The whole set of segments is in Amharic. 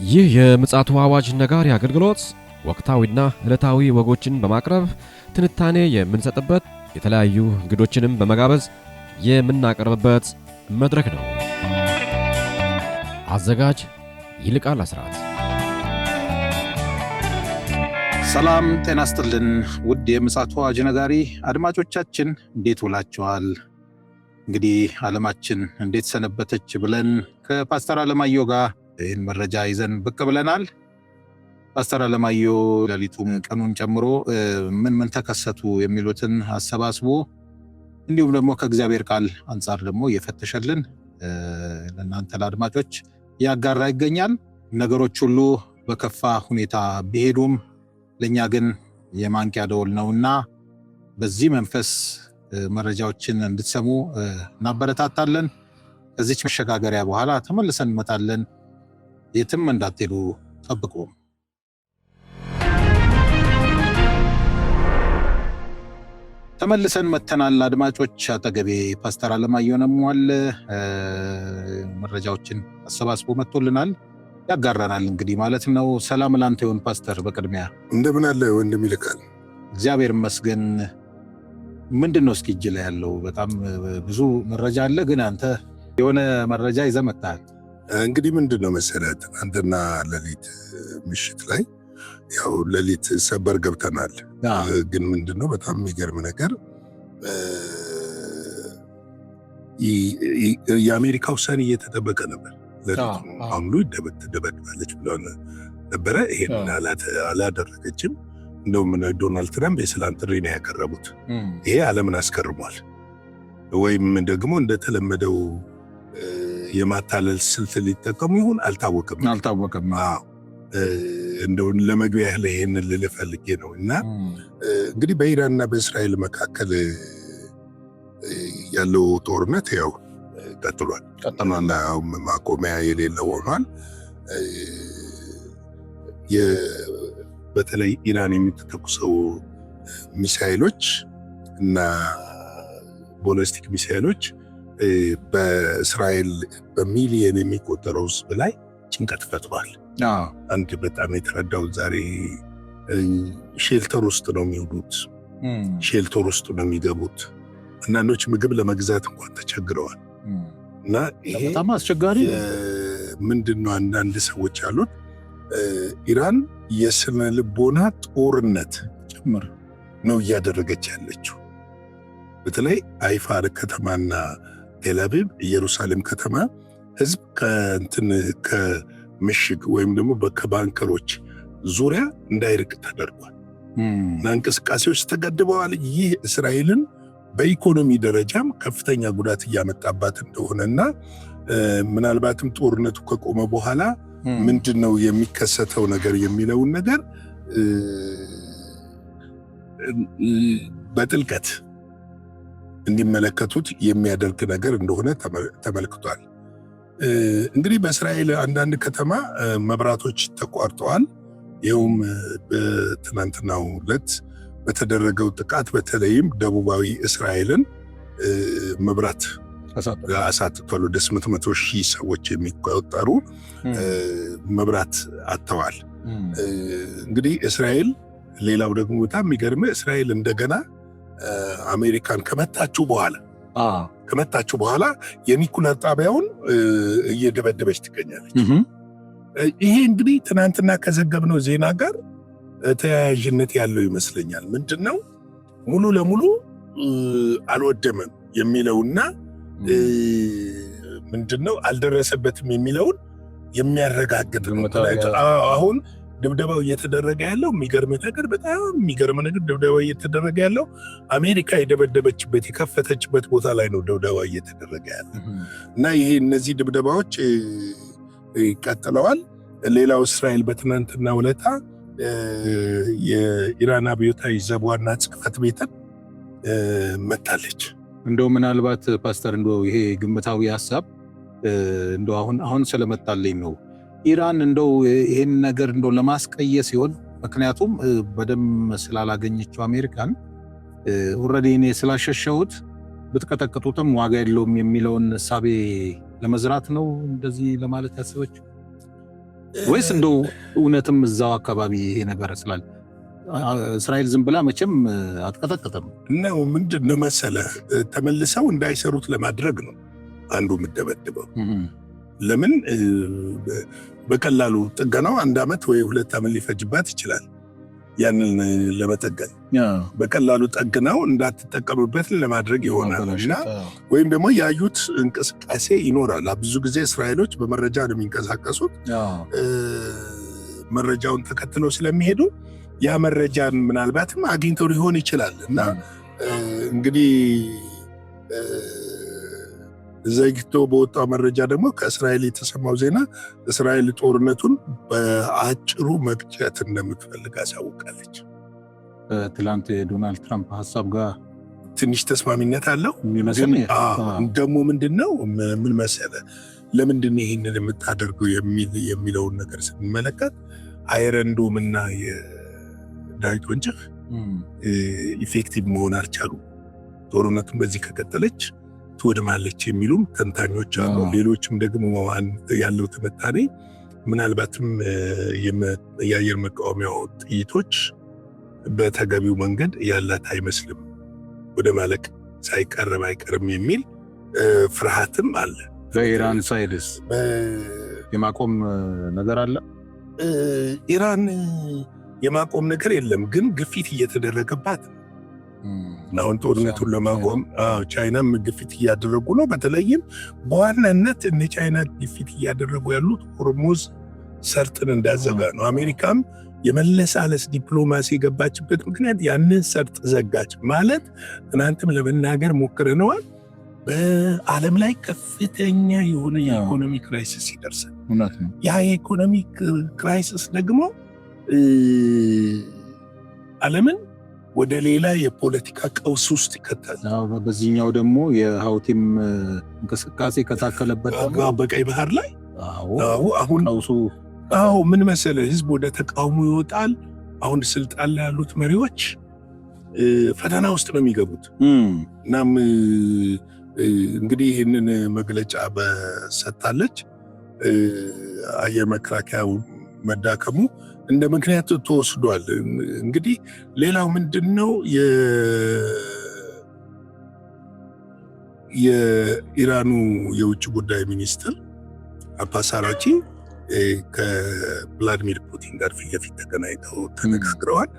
ይህ የምጽአቱ አዋጅ ነጋሪ አገልግሎት ወቅታዊና ዕለታዊ ወጎችን በማቅረብ ትንታኔ የምንሰጥበት የተለያዩ እንግዶችንም በመጋበዝ የምናቀርብበት መድረክ ነው። አዘጋጅ ይልቃል አስራት። ሰላም ጤና ይስጥልን ውድ የምጽአቱ አዋጅ ነጋሪ አድማጮቻችን እንዴት ውላችኋል? እንግዲህ ዓለማችን እንዴት ሰነበተች ብለን ከፓስተር አለማየሁ ጋር ይህን መረጃ ይዘን ብቅ ብለናል። ፓስተር አለማየሁ ሌሊቱን ቀኑን ጨምሮ ምን ተከሰቱ የሚሉትን አሰባስቦ እንዲሁም ደግሞ ከእግዚአብሔር ቃል አንጻር ደግሞ እየፈተሸልን ለእናንተ ለአድማጮች ያጋራ ይገኛል። ነገሮች ሁሉ በከፋ ሁኔታ ቢሄዱም ለኛ ግን የማንቂያ ደወል ነውና በዚህ መንፈስ መረጃዎችን እንድትሰሙ እናበረታታለን። ከዚች መሸጋገሪያ በኋላ ተመልሰን እንመጣለን። የትም እንዳትሄዱ ጠብቁ። ተመልሰን መተናል። አድማጮች አጠገቤ ፓስተር አለማየሁ ነሟል መረጃዎችን አሰባስቦ መጥቶልናል፣ ያጋራናል እንግዲህ ማለት ነው። ሰላም ላንተ ይሁን ፓስተር። በቅድሚያ እንደምን አለ ወንድም ይልቃል? እግዚአብሔር ይመስገን። ምንድነው እስኪ እጅ ላይ ያለው? በጣም ብዙ መረጃ አለ፣ ግን አንተ የሆነ መረጃ ይዘህ መጥተሃል። እንግዲህ ምንድነው መሰለህ፣ ትናንትና ሌሊት ምሽት ላይ ያው ሌሊት ሰበር ገብተናል። ግን ምንድነው በጣም የሚገርም ነገር የአሜሪካ ውሳኔ እየተጠበቀ ነበር። አሁን ደበድባለች ብለው ነበረ። ይሄን አላደረገችም። እንደውም ዶናልድ ትራምፕ የሰላም ጥሪ ነው ያቀረቡት። ይሄ ዓለምን አስከርሟል። ወይም ደግሞ እንደተለመደው የማታለል ስልት ሊጠቀሙ ይሁን አልታወቀም። እንደው ለመግቢያ ያህል ይሄንን ልልህ ፈልጌ ነው። እና እንግዲህ በኢራንና በእስራኤል መካከል ያለው ጦርነት ያው ቀጥሏል። ማቆሚያ የሌለው ሆኗል። በተለይ ኢራን የምትተኩሰው ሚሳኤሎች እና ቦሊስቲክ ሚሳኤሎች በእስራኤል በሚሊየን የሚቆጠረው ሕዝብ ላይ ጭንቀት ፈጥሯል። አንድ በጣም የተረዳው ዛሬ ሼልተር ውስጥ ነው የሚውሉት፣ ሼልተር ውስጥ ነው የሚገቡት። አንዳንዶች ምግብ ለመግዛት እንኳን ተቸግረዋል። እና ይሄ በጣም አስቸጋሪ ምንድነው አንዳንድ ሰዎች ያሉት ኢራን የስነ ልቦና ጦርነት ጭምር ነው እያደረገች ያለችው። በተለይ አይፋር ከተማና ቴልአቪቭ ኢየሩሳሌም ከተማ ህዝብ ከምሽግ ወይም ደግሞ ከባንከሮች ዙሪያ እንዳይርቅ ተደርጓል እና እንቅስቃሴዎች ተገድበዋል። ይህ እስራኤልን በኢኮኖሚ ደረጃም ከፍተኛ ጉዳት እያመጣባት እንደሆነና ምናልባትም ጦርነቱ ከቆመ በኋላ ምንድነው የሚከሰተው ነገር የሚለውን ነገር በጥልቀት እንዲመለከቱት የሚያደርግ ነገር እንደሆነ ተመልክቷል። እንግዲህ በእስራኤል አንዳንድ ከተማ መብራቶች ተቋርጠዋል። ይኸውም በትናንትናው ዕለት በተደረገው ጥቃት በተለይም ደቡባዊ እስራኤልን መብራት አሳጥቷል። ወደ 800,000 ሰዎች የሚቆጠሩ መብራት አጥተዋል። እንግዲህ እስራኤል ሌላው ደግሞ በጣም የሚገርም እስራኤል እንደገና አሜሪካን ከመታችሁ በኋላ የኒኩለር ጣቢያውን እየደበደበች ትገኛለች። ይሄ እንግዲህ ትናንትና ከዘገብነው ዜና ጋር ተያያዥነት ያለው ይመስለኛል። ምንድነው ሙሉ ለሙሉ አልወደመም የሚለውና ምንድነው አልደረሰበትም የሚለውን የሚያረጋግጥ ነው። አሁን ድብደባው እየተደረገ ያለው በጣም የሚገርም ነገር ድብደባው እየተደረገ ያለው አሜሪካ የደበደበችበት የከፈተችበት ቦታ ላይ ነው ድብደባው እየተደረገ ያለው እና ይሄ እነዚህ ድብደባዎች ቀጥለዋል። ሌላው እስራኤል በትናንትናው ዕለት የኢራን አብዮታዊ ዘብ ዋና ጽሕፈት ቤትን መታለች። እንደው ምናልባት ፓስተር እንደው ይሄ ግምታዊ ሐሳብ እንደው አሁን ስለመጣልኝ ነው ኢራን እንደው ይሄን ነገር እንደው ለማስቀየስ ሲሆን፣ ምክንያቱም በደም ስላላገኘችው አሜሪካን ኦሬዲ እኔ ስላሸሸሁት ብትቀጠቅጡትም ዋጋ የለውም የሚለውን ሐሳቤ ለመዝራት ነው እንደዚህ ለማለት ያሰበችው። ወይስ እንደው እውነትም እዛው አካባቢ ይሄ ነገር ስላለ እስራኤል ዝም ብላ መቼም አትቀጠቅጥም ነው? ምንድን ነው መሰለህ ተመልሰው እንዳይሰሩት ለማድረግ ነው አንዱ የምደበድበው። ለምን በቀላሉ ጥገናው 1 ዓመት ወይ 2 ዓመት ሊፈጅባት ይችላል። ያንን ለመጠገን በቀላሉ ጠግነው እንዳትጠቀሙበት ለማድረግ ይሆናል እና ወይም ደግሞ ያዩት እንቅስቃሴ ይኖራል። ብዙ ጊዜ እስራኤሎች በመረጃ ነው የሚንቀሳቀሱት። መረጃውን ተከትለው ስለሚሄዱ ያ መረጃን ምናልባትም አግኝተው ሊሆን ይችላል እና እንግዲህ ዘግቶ በወጣው መረጃ ደግሞ ከእስራኤል የተሰማው ዜና እስራኤል ጦርነቱን በአጭሩ መቅጨት እንደምትፈልግ አሳውቃለች። ትላንት የዶናልድ ትራምፕ ሀሳብ ጋር ትንሽ ተስማሚነት አለው ደግሞ ምንድነው ምን መሰለህ ለምንድን ይህንን የምታደርገው የሚለውን ነገር ስንመለከት አይረንዶም እና የዳዊት ወንጭፍ ኢፌክቲቭ መሆን አልቻሉ። ጦርነቱን በዚህ ከቀጠለች ትወድማለች የሚሉም ተንታኞች አሉ። ሌሎችም ደግሞ ያለው ትንታኔ ምናልባትም የአየር መቃወሚያው ጥይቶች በተገቢው መንገድ ያላት አይመስልም፣ ወደ ማለቅ ሳይቀርብ አይቀርም የሚል ፍርሃትም አለ። በኢራን ሳይድስ የማቆም ነገር አለ። ኢራን የማቆም ነገር የለም፣ ግን ግፊት እየተደረገባት አሁን ጦርነቱን ለማቆም ቻይናም ግፊት እያደረጉ ነው። በተለይም በዋናነት እነ ቻይና ግፊት እያደረጉ ያሉት ሆርሙዝ ሰርጥን እንዳዘጋ ነው። አሜሪካም የመለሳለስ ዲፕሎማሲ የገባችበት ምክንያት ያንን ሰርጥ ዘጋች ማለት ትናንትም ለመናገር ሞክረነዋል። በዓለም ላይ ከፍተኛ የሆነ የኢኮኖሚ ክራይሲስ ይደርሳል። ያ የኢኮኖሚ ክራይሲስ ደግሞ ዓለምን ወደ ሌላ የፖለቲካ ቀውስ ውስጥ ይከታል። በዚህኛው ደግሞ የሀውቲም እንቅስቃሴ ከታከለበት በቀይ ባህር ላይ አሁን ምን መሰለህ ህዝብ ወደ ተቃውሞ ይወጣል። አሁን ስልጣን ላይ ያሉት መሪዎች ፈተና ውስጥ ነው የሚገቡት። እናም እንግዲህ ይህንን መግለጫ በሰጣለች አየር መከላከያው መዳከሙ እንደ ምክንያት ተወስዷል። እንግዲህ ሌላው ምንድነው የኢራኑ የውጭ ጉዳይ ሚኒስትር አባስ አራግቺ ከቭላዲሚር ፑቲን ጋር ፊት ለፊት ተገናኝተው ተነጋግረዋል።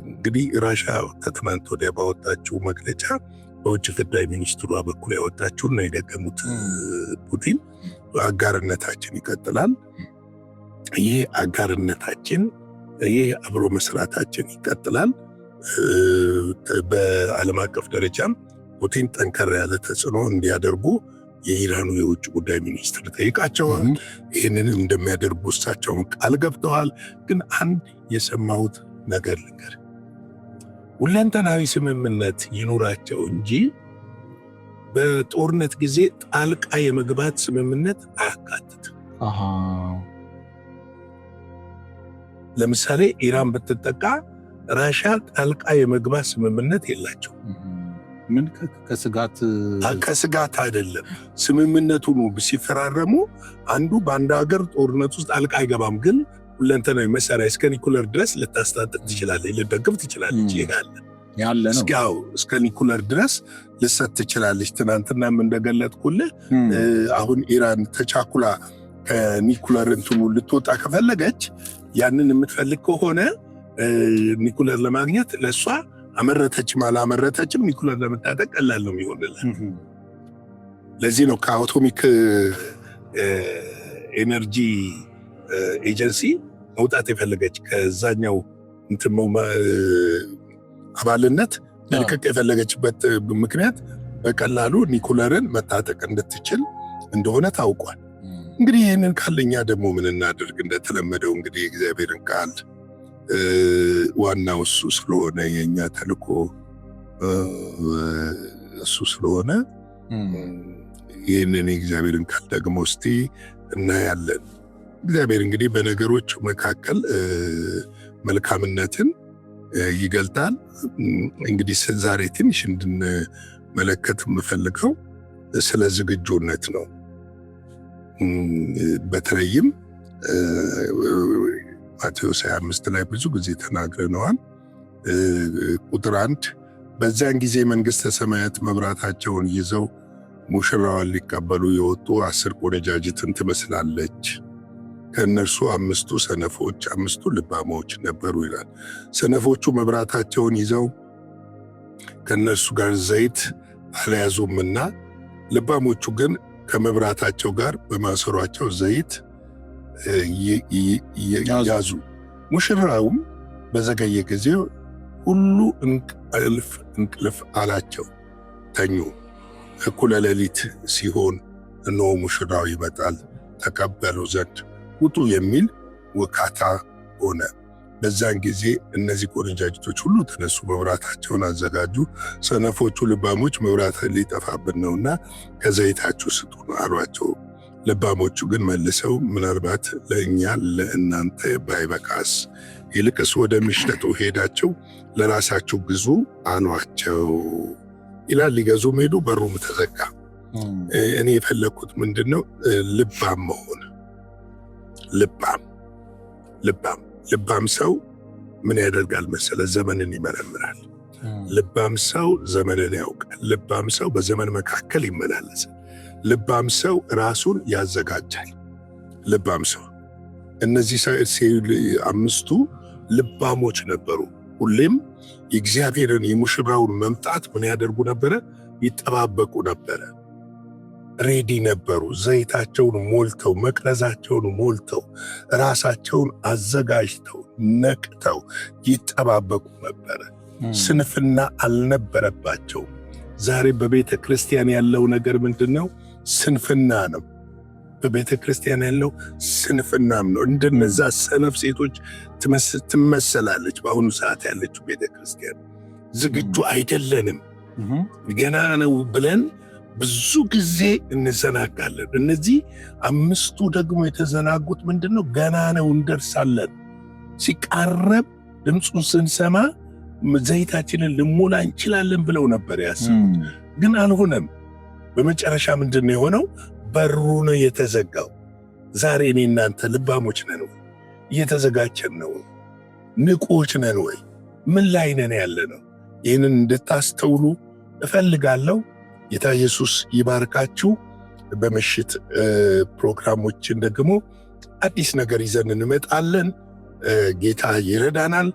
እንግዲህ ራሽያ ከትናንት ወዲያ ባወጣችው መግለጫ በውጭ ጉዳይ ሚኒስትሯ በኩል ያወጣችውን ነው የደገሙት። ፑቲን አጋርነታችን ይቀጥላል፣ ይህ አጋርነታችን ይህ አብሮ መስራታችን ይቀጥላል። በዓለም አቀፍ ደረጃም ፑቲን ጠንከር ያለ ተጽዕኖ እንዲያደርጉ የኢራኑ የውጭ ጉዳይ ሚኒስትር ጠይቃቸዋል። ይህንን እንደሚያደርጉ እሳቸውን ቃል ገብተዋል። ግን አንድ የሰማሁት ነገር ልንገር፣ ሁለንተናዊ ስምምነት ይኑራቸው እንጂ በጦርነት ጊዜ ጣልቃ የመግባት ስምምነት አያካትትም። ለምሳሌ ኢራን ብትጠቃ ራሽያ ጣልቃ የመግባት ስምምነት የላቸው። ምን ከስጋት አይደለም። ስምምነቱ ነው ሲፈራረሙ አንዱ በአንድ ሀገር ጦርነት ውስጥ ጣልቃ አይገባም፣ ግን ሁለንተናዊ መሳሪያ እስከ ኒኩለር ድረስ ልታስታጥቅ ትችላለች፣ ልደግፍ ትችላለች። ያለ ነው እስከ ኒኩለር ድረስ ልሰጥ ትችላለች። ትናንትናም እንደገለጥኩልህ አሁን ኢራን ተቻኩላ ከኒኩለር እንትኑ ልትወጣ ከፈለገች ያንን የምትፈልግ ከሆነ ኒኩለር ለማግኘት ለእሷ አመረተችም አላመረተችም ኒኩለር ለመታጠቅ ቀላል ነው የሚሆንላት። ለዚህ ነው ከአቶሚክ ኤነርጂ ኤጀንሲ መውጣት የፈለገች ከዛኛው አባልነት መልቀቅ የፈለገችበት ምክንያት በቀላሉ ኒኩለርን መታጠቅ እንድትችል እንደሆነ ታውቋል። እንግዲህ ይህንን ካለኛ ደግሞ ምን እናደርግ? እንደተለመደው እንግዲህ እግዚአብሔርን ቃል ዋናው እሱ ስለሆነ የኛ ተልኮ እሱ ስለሆነ ይህንን የእግዚአብሔርን ቃል ደግሞ እስቲ እናያለን። እግዚአብሔር እንግዲህ በነገሮች መካከል መልካምነትን ይገልጣል። እንግዲህ ዛሬ ትንሽ እንድንመለከት የምፈልገው ስለ ዝግጁነት ነው። በተለይም ማቴዎስ 25 ላይ ብዙ ጊዜ ተናግረነዋል። ቁጥር 1 በዚያን ጊዜ መንግሥተ ሰማያት መብራታቸውን ይዘው ሙሽራዋን ሊቀበሉ የወጡ 10 ቆነጃጅትን ትመስላለች። ከእነርሱ 5ቱ ሰነፎች፣ 5ቱ ልባሞች ነበሩ ይላል። ሰነፎቹ መብራታቸውን ይዘው ከእነርሱ ጋር ዘይት አልያዙምና፣ ልባሞቹ ግን ከመብራታቸው ጋር በማሰሯቸው ዘይት ያዙ። ሙሽራውም በዘገየ ጊዜ ሁሉ እንቅልፍ አላቸው፣ ተኙ። እኩለ ሌሊት ሲሆን እነሆ ሙሽራው ይመጣል፣ ተቀበሉ ዘንድ ውጡ የሚል ውካታ ሆነ። በዛን ጊዜ እነዚህ ቆነጃጅቶች ሁሉ ተነሱ፣ መብራታቸውን አዘጋጁ። ሰነፎቹ ልባሞች መብራት ሊጠፋብን ነውና ከዘይታችሁ ስጡን አሏቸው። ልባሞቹ ግን መልሰው ምናልባት ለእኛ ለእናንተ ባይበቃስ፣ ይልቅስ ወደሚሸጠው ሄዳችሁ ለራሳችሁ ግዙ አሏቸው ይላል። ሊገዙም ሄዱ፣ በሩም ተዘጋ። እኔ የፈለግኩት ምንድነው? ልባም መሆን። ልባም ሰው ምን ያደርጋል መሰለ? ዘመንን ይመረምራል። ልባም ሰው ዘመንን ያውቃል። ልባም ሰው በዘመን መካከል ይመላለሳል። ልባም ሰው ራሱን ያዘጋጃል። ልባም ሰው እነዚህ 5ቱ ልባሞች ነበሩ። ሁሌም የእግዚአብሔርን የሙሽራውን መምጣት ምን ያደርጉ ነበረ? ይጠባበቁ ነበረ። ሬዲ ነበሩ። ዘይታቸውን ሞልተው፣ መቅረዛቸውን ሞልተው፣ ራሳቸውን አዘጋጅተው ነቅተው ይጠባበቁ ነበረ። ስንፍና አልነበረባቸው። ዛሬ በቤተ ክርስቲያን ያለው ነገር ምንድነው? ስንፍና ነው። በቤተ ክርስቲያን ያለው ስንፍናም ነው። እንደነዛ ሰነፍ ሴቶች ትመሰላለች በአሁኑ ሰዓት ያለችው ቤተ ክርስቲያን። ዝግጁ አይደለንም፣ ገና ነው ብለን ብዙ ጊዜ እንዘናጋለን። እነዚህ 5ቱ ደግሞ የተዘናጉት ምንድነው? ገና ነው እንደርሳለን፣ ሲቃረብ ድምፁን ስንሰማ ዘይታችንን ልሞላ እንችላለን ብለው ነበር ያሰቡት። ግን አልሆነም። በመጨረሻ ምንድነው የሆነው? በሩ ነው የተዘጋው። ዛሬ እኔ እናንተ ልባሞች ነን ወይ? እየተዘጋጀን ነው? ንቁዎች ነን ወይ? ምን ላይ ነን ያለ ነው? ይህንን እንድታስተውሉ እፈልጋለሁ። ጌታ ኢየሱስ ይባርካችሁ። በምሽት ፕሮግራሞችን ደግሞ አዲስ ነገር ይዘን እንመጣለን። ጌታ ይረዳናል።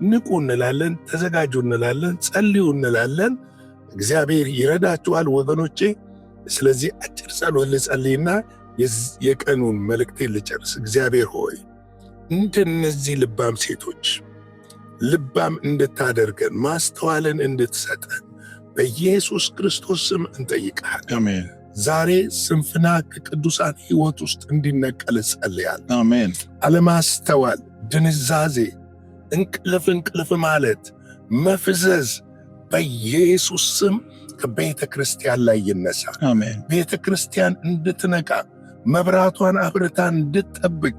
ንቁ እንላለን፣ ተዘጋጁ እንላለን፣ ጸልዩ እንላለን። እግዚአብሔር ይረዳችኋል ወገኖቼ። ስለዚህ አጭር ጸሎት ልጸልይና የቀኑን መልእክቴን ልጨርስ። እግዚአብሔር ሆይ እንደነዚህ ልባም ሴቶች ልባም እንድታደርገን፣ ማስተዋልን እንድትሰጠን በኢየሱስ ክርስቶስ ስም እንጠይቃለን። አሜን። ዛሬ ስንፍና ከቅዱሳን ሕይወት ውስጥ እንዲነቀል ጸልያለሁ። አሜን። አለማስተዋል፣ ድንዛዜ፣ እንቅልፍ ማለት፣ መፍዘዝ በኢየሱስ ስም ከቤተ ክርስቲያን ላይ ይነሳ። አሜን። ቤተ ክርስቲያን እንድትነቃ፣ መብራቷን አብርታ እንድትጠብቅ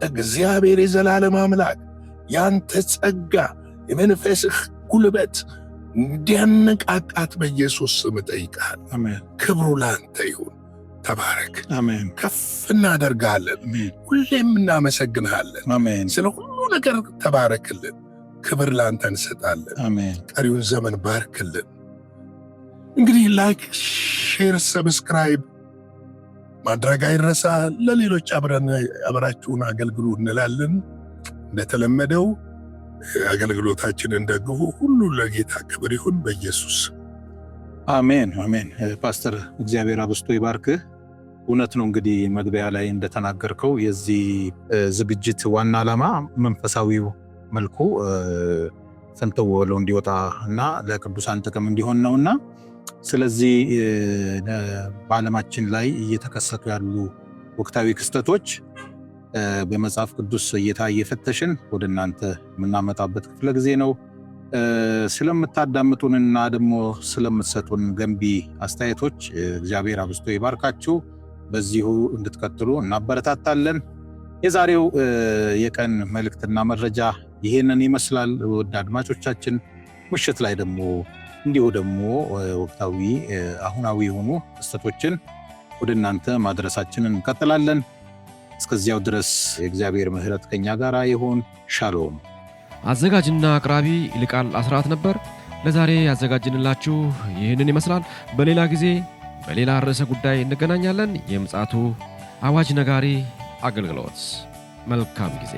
እግዚአብሔር የዘላለም አምላክ ያንተ ጸጋ፣ የመንፈስህ ጉልበት እንዲያነቃቃት በኢየሱስ ስም እጠይቃለሁ። አሜን። ክብሩ ላንተ ይሁን። ተባረክ። አሜን። ከፍ እናደርጋለን። ሁሌም እናመሰግንሃለን። አሜን። ስለ ሁሉ ነገር ተባረክልን። ክብር ላንተ እንሰጣለን። አሜን። ቀሪውን ዘመን ባርክልን። እንግዲህ ላይክ፣ ሼር፣ ሰብስክራይብ ማድረግ አይረሳ። ለሌሎች አብራችሁን አገልግሉ እንላለን። እንደተለመደው አገልግሎታችንን ደግፉ። ሁሉ ለጌታ ክብር ይሁን በኢየሱስ አሜን። አሜን። ፓስተር እግዚአብሔር አብስቶ ይባርክህ። እውነት ነው። እንግዲህ መግቢያ ላይ እንደተናገርከው የዚህ ዝግጅት ዋና ዓላማ መንፈሳዊው መልኩ ፈንተው ብሎ እንዲወጣ እና ለቅዱሳን ጥቅም እንዲሆን ነውና ስለዚህ በዓለማችን ላይ እየተከሰቱ ያሉ ወቅታዊ ክስተቶች በመጽሐፍ ቅዱስ እይታ እየፈተሽን ወደ እናንተ የምናመጣበት ክፍለ ጊዜ ነው። ስለምታዳምጡንና ደግሞ ስለምትሰጡን ገንቢ አስተያየቶች እግዚአብሔር አብስቶ ይባርካችሁ። በዚሁ እንድትቀጥሉ እናበረታታለን። የዛሬው የቀን መልእክትና መረጃ ይሄንን ይመስላል። ወደ አድማጮቻችን ምሽት ላይ ደግሞ እንዲሁ ደግሞ ወቅታዊ አሁናዊ የሆኑ ክስተቶችን ወደ እናንተ ማድረሳችንን እንቀጥላለን። እስከዚያው ድረስ የእግዚአብሔር ምሕረት ከኛ ጋር ይሁን። ሻሎም። አዘጋጅና አቅራቢ ይልቃል አስራት ነበር። ለዛሬ ያዘጋጅንላችሁ ይህንን ይመስላል። በሌላ ጊዜ በሌላ ርዕሰ ጉዳይ እንገናኛለን። የምፅዓቱ አዋጅ ነጋሪ አገልግሎት። መልካም ጊዜ